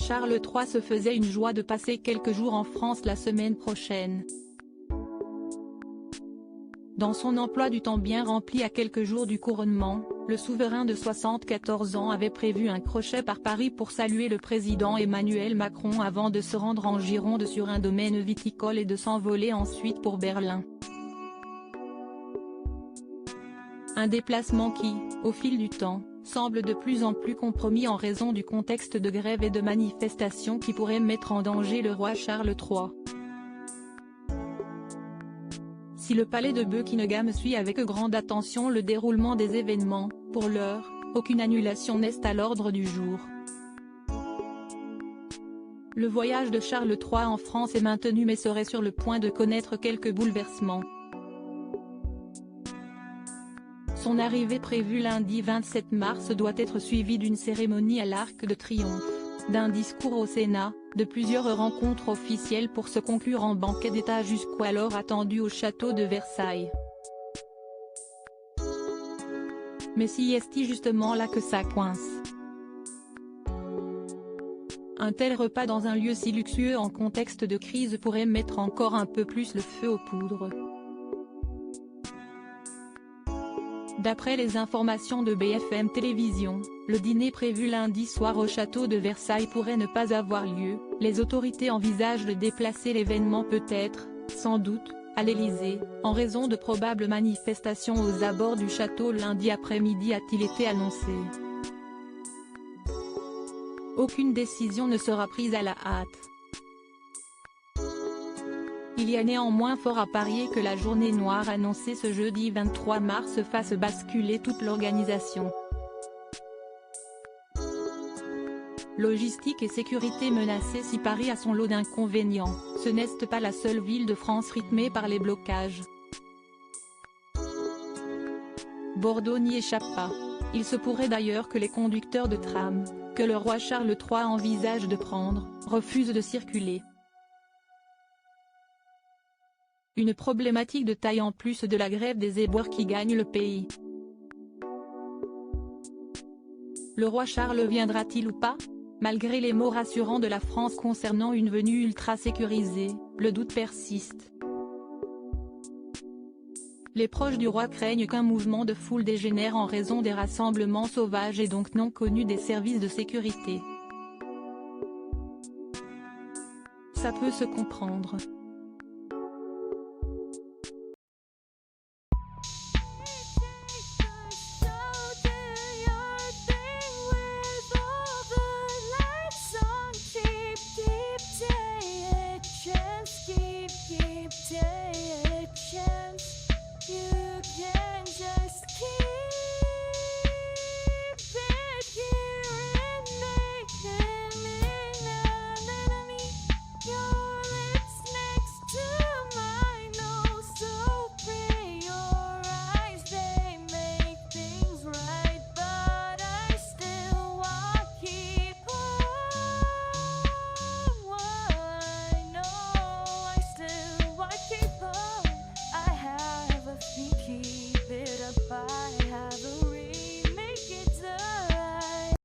Charles III se faisait une joie de passer quelques jours en France la semaine prochaine. Dans son emploi du temps bien rempli à quelques jours du couronnement, le souverain de 74 ans avait prévu un crochet par Paris pour saluer le président Emmanuel Macron avant de se rendre en Gironde sur un domaine viticole et de s'envoler ensuite pour Berlin. Un déplacement qui, au fil du temps, semble de plus en plus compromis en raison du contexte de grève et de manifestations qui pourraient mettre en danger le roi Charles III. Si le palais de Buckingham suit avec grande attention le déroulement des événements, pour l'heure, aucune annulation n'est à l'ordre du jour. Le voyage de Charles III en France est maintenu mais serait sur le point de connaître quelques bouleversements. Son arrivée prévue lundi 27 mars doit être suivie d'une cérémonie à l'Arc de Triomphe, d'un discours au Sénat, de plusieurs rencontres officielles pour se conclure en banquet d'État jusqu'alors attendu au château de Versailles. Mais si est-il justement là que ça coince? Un tel repas dans un lieu si luxueux en contexte de crise pourrait mettre encore un peu plus le feu aux poudres. D'après les informations de BFM Télévision, le dîner prévu lundi soir au château de Versailles pourrait ne pas avoir lieu. Les autorités envisagent de déplacer l'événement peut-être, sans doute, à l'Élysée, en raison de probables manifestations aux abords du château lundi après-midi a-t-il été annoncé. Aucune décision ne sera prise à la hâte. Il y a néanmoins fort à parier que la journée noire annoncée ce jeudi 23 mars fasse basculer toute l'organisation. Logistique et sécurité menacées. Si Paris a son lot d'inconvénients, ce n'est pas la seule ville de France rythmée par les blocages. Bordeaux n'y échappe pas. Il se pourrait d'ailleurs que les conducteurs de tram, que le roi Charles III envisage de prendre, refusent de circuler. Une problématique de taille en plus de la grève des éboueurs qui gagne le pays. Le roi Charles viendra-t-il ou pas? Malgré les mots rassurants de la France concernant une venue ultra sécurisée, le doute persiste. Les proches du roi craignent qu'un mouvement de foule dégénère en raison des rassemblements sauvages et donc non connus des services de sécurité. Ça peut se comprendre. Keep